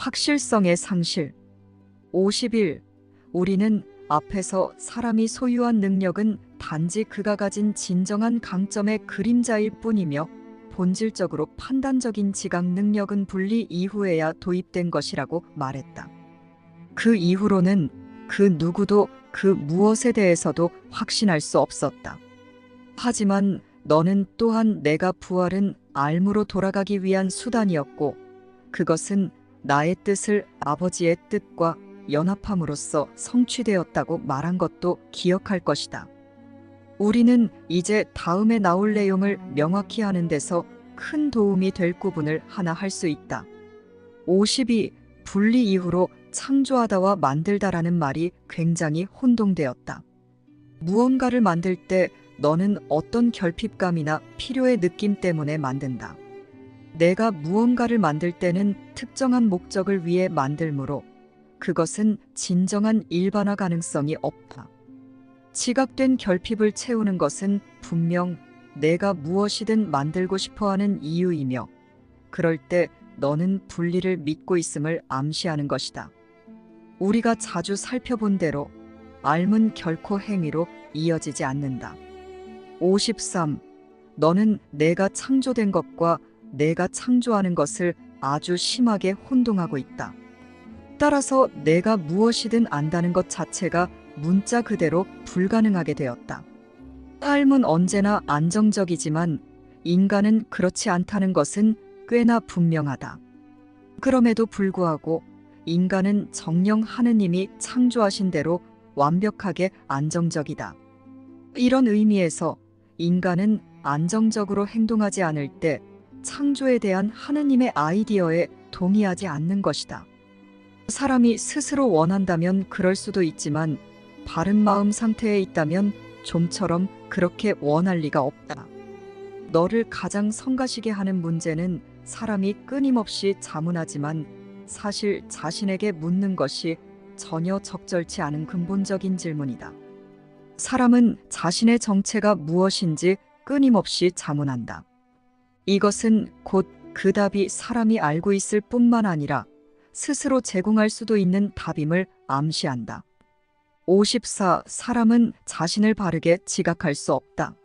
확실성의 상실. 50일. 우리는 앞에서 사람이 소유한 능력은 단지 그가 가진 진정한 강점의 그림자일 뿐이며 본질적으로 판단적인 지각 능력은 분리 이후에야 도입된 것이라고 말했다. 그 이후로는 그 누구도 그 무엇에 대해서도 확신할 수 없었다. 하지만 너는 또한 내가 부활은 알무로 돌아가기 위한 수단이었고, 그것은 나의 뜻을 아버지의 뜻과 연합함으로써 성취되었다고 말한 것도 기억할 것이다. 우리는 이제 다음에 나올 내용을 명확히 하는 데서 큰 도움이 될 구분을 하나 할 수 있다. 52. 분리 이후로 창조하다와 만들다라는 말이 굉장히 혼동되었다. 무언가를 만들 때 너는 어떤 결핍감이나 필요의 느낌 때문에 만든다. 내가 무언가를 만들 때는 특정한 목적을 위해 만들므로 그것은 진정한 일반화 가능성이 없다. 지각된 결핍을 채우는 것은 분명 내가 무엇이든 만들고 싶어하는 이유이며, 그럴 때 너는 분리를 믿고 있음을 암시하는 것이다. 우리가 자주 살펴본 대로 알은 결코 행위로 이어지지 않는다. 53. 너는 내가 창조된 것과 내가 창조하는 것을 아주 심하게 혼동하고 있다. 따라서 내가 무엇이든 안다는 것 자체가 문자 그대로 불가능하게 되었다. 삶은 언제나 안정적이지만 인간은 그렇지 않다는 것은 꽤나 분명하다. 그럼에도 불구하고 인간은 정녕 하느님이 창조하신 대로 완벽하게 안정적이다. 이런 의미에서 인간은 안정적으로 행동하지 않을 때 창조에 대한 하느님의 아이디어에 동의하지 않는 것이다. 사람이 스스로 원한다면 그럴 수도 있지만 바른 마음 상태에 있다면 좀처럼 그렇게 원할 리가 없다. 너를 가장 성가시게 하는 문제는 사람이 끊임없이 자문하지만 사실 자신에게 묻는 것이 전혀 적절치 않은 근본적인 질문이다. 사람은 자신의 정체가 무엇인지 끊임없이 자문한다. 이것은 곧 그 답이 사람이 알고 있을 뿐만 아니라 스스로 제공할 수도 있는 답임을 암시한다. 54. 사람은 자신을 바르게 지각할 수 없다.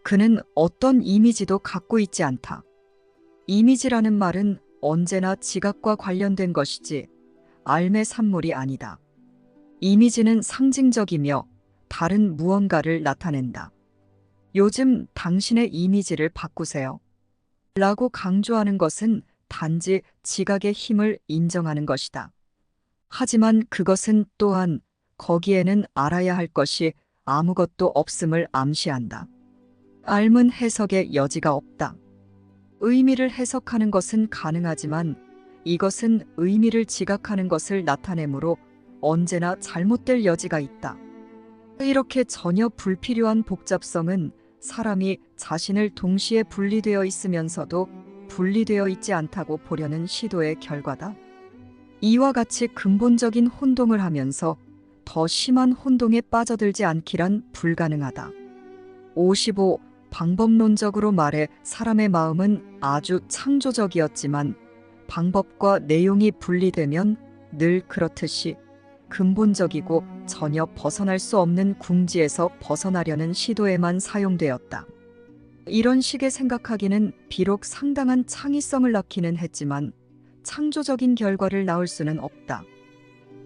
그는 어떤 이미지도 갖고 있지 않다. 이미지라는 말은 언제나 지각과 관련된 것이지 알의 산물이 아니다. 이미지는 상징적이며 다른 무언가를 나타낸다. 요즘 당신의 이미지를 바꾸세요 라고 강조하는 것은 단지 지각의 힘을 인정하는 것이다. 하지만 그것은 또한 거기에는 알아야 할 것이 아무것도 없음을 암시한다. 알은 해석의 여지가 없다. 의미를 해석하는 것은 가능하지만 이것은 의미를 지각하는 것을 나타내므로 언제나 잘못될 여지가 있다. 이렇게 전혀 불필요한 복잡성은 사람이 자신을 동시에 분리되어 있으면서도 분리되어 있지 않다고 보려는 시도의 결과다. 이와 같이 근본적인 혼동을 하면서 더 심한 혼동에 빠져들지 않기란 불가능하다. 55. 방법론적으로 말해 사람의 마음은 아주 창조적이었지만 방법과 내용이 분리되면 늘 그렇듯이 근본적이고 전혀 벗어날 수 없는 궁지에서 벗어나려는 시도에만 사용되었다. 이런 식의 생각하기는 비록 상당한 창의성을 낳기는 했지만 창조적인 결과를 낳을 수는 없다.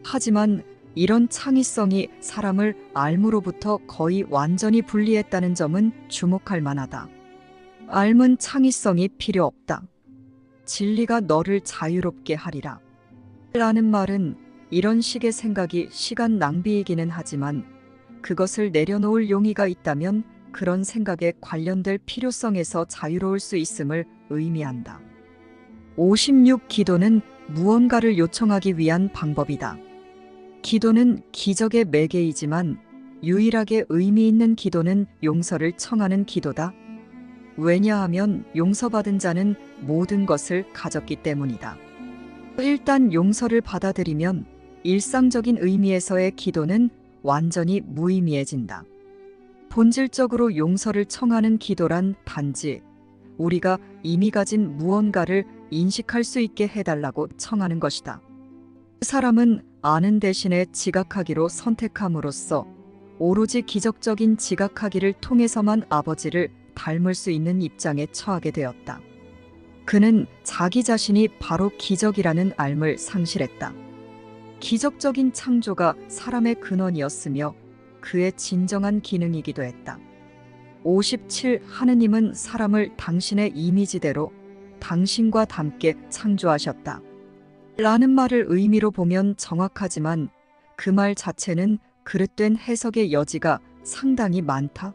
하지만 이런 창의성이 사람을 알무로부터 거의 완전히 분리했다는 점은 주목할 만하다. 알은 창의성이 필요 없다. 진리가 너를 자유롭게 하리라. 라는 말은 이런 식의 생각이 시간 낭비이기는 하지만 그것을 내려놓을 용의가 있다면 그런 생각에 관련될 필요성에서 자유로울 수 있음을 의미한다. 56. 기도는 무언가를 요청하기 위한 방법이다. 기도는 기적의 매개이지만 유일하게 의미 있는 기도는 용서를 청하는 기도다. 왜냐하면 용서받은 자는 모든 것을 가졌기 때문이다. 일단 용서를 받아들이면 일상적인 의미에서의 기도는 완전히 무의미해진다. 본질적으로 용서를 청하는 기도란 단지 우리가 이미 가진 무언가를 인식할 수 있게 해달라고 청하는 것이다. 사람은 아는 대신에 지각하기로 선택함으로써 오로지 기적적인 지각하기를 통해서만 아버지를 닮을 수 있는 입장에 처하게 되었다. 그는 자기 자신이 바로 기적이라는 삶을 상실했다. 기적적인 창조가 사람의 근원이었으며 그의 진정한 기능이기도 했다. 57. 하느님은 사람을 당신의 이미지대로 당신과 닮게 창조하셨다. 라는 말을 의미로 보면 정확하지만 그 말 자체는 그릇된 해석의 여지가 상당히 많다.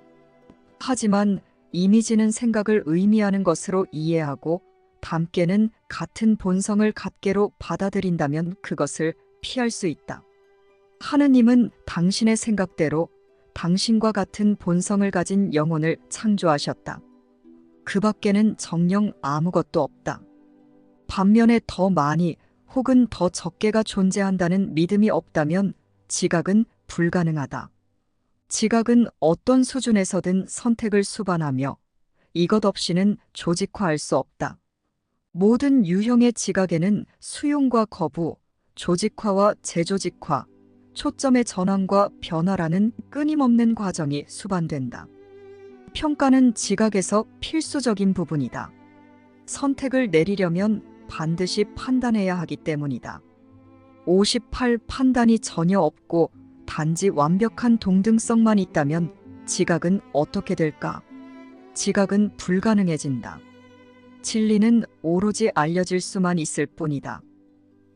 하지만 이미지는 생각을 의미하는 것으로 이해하고 닮게는 같은 본성을 갖게로 받아들인다면 그것을 피할 수 있다. 하느님은 당신의 생각대로 당신과 같은 본성을 가진 영혼을 창조하셨다. 그 밖에는 정녕 아무것도 없다. 반면에 더 많이 혹은 더 적게가 존재한다는 믿음이 없다면 지각은 불가능하다. 지각은 어떤 수준에서든 선택을 수반하며 이것 없이는 조직화할 수 없다. 모든 유형의 지각에는 수용과 거부, 조직화와 재조직화, 초점의 전환과 변화라는 끊임없는 과정이 수반된다. 평가는 지각에서 필수적인 부분이다. 선택을 내리려면 반드시 판단해야 하기 때문이다. 58. 판단이 전혀 없고 단지 완벽한 동등성만 있다면 지각은 어떻게 될까? 지각은 불가능해진다. 진리는 오로지 알려질 수만 있을 뿐이다.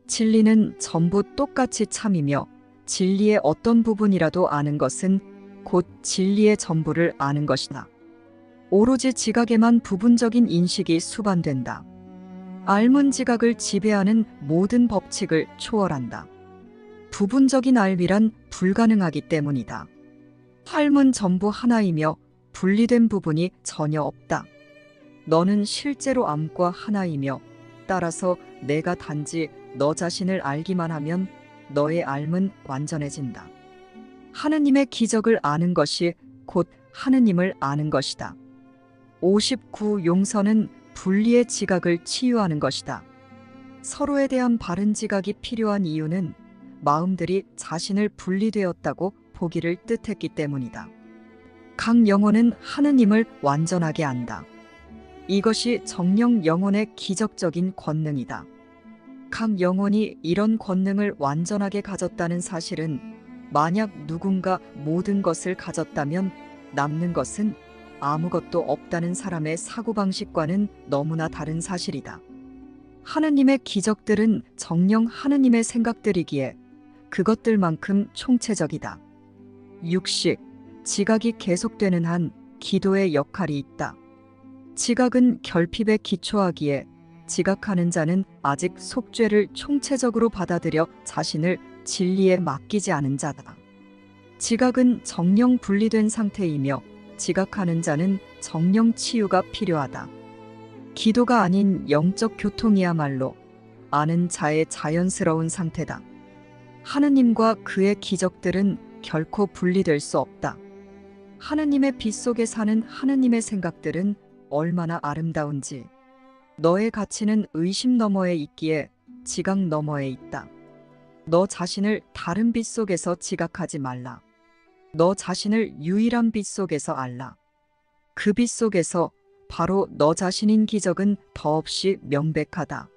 진리는 전부 똑같이 참이며 진리의 어떤 부분이라도 아는 것은 곧 진리의 전부를 아는 것이다. 오로지 지각에만 부분적인 인식이 수반된다. 알문 지각을 지배하는 모든 법칙을 초월한다. 부분적인 알미란 불가능하기 때문이다. 삶은 전부 하나이며 분리된 부분이 전혀 없다. 너는 실제로 암과 하나이며 따라서 내가 단지 너 자신을 알기만 하면 너의 삶은 완전해진다. 하느님의 기적을 아는 것이 곧 하느님을 아는 것이다. 59. 용서는 분리의 지각을 치유하는 것이다. 서로에 대한 바른 지각이 필요한 이유는 마음들이 자신을 분리되었다고 보기를 뜻했기 때문이다. 각 영혼은 하느님을 완전하게 안다. 이것이 정령 영혼의 기적적인 권능이다. 각 영혼이 이런 권능을 완전하게 가졌다는 사실은 만약 누군가 모든 것을 가졌다면 남는 것은 아무것도 없다는 사람의 사고방식과는 너무나 다른 사실이다. 하느님의 기적들은 정녕 하느님의 생각들이기에 그것들만큼 총체적이다. 60. 지각이 계속되는 한 기도의 역할이 있다. 지각은 결핍에 기초하기에 지각하는 자는 아직 속죄를 총체적으로 받아들여 자신을 진리에 맡기지 않은 자다. 지각은 정령 분리된 상태이며 지각하는 자는 정령 치유가 필요하다. 기도가 아닌 영적 교통이야말로 아는 자의 자연스러운 상태다. 하느님과 그의 기적들은 결코 분리될 수 없다. 하느님의 빛 속에 사는 하느님의 생각들은 얼마나 아름다운지. 너의 가치는 의심 너머에 있기에 지각 너머에 있다. 너 자신을 다른 빛 속에서 지각하지 말라. 너 자신을 유일한 빛 속에서 알라. 그 빛 속에서 바로 너 자신인 기적은 더없이 명백하다.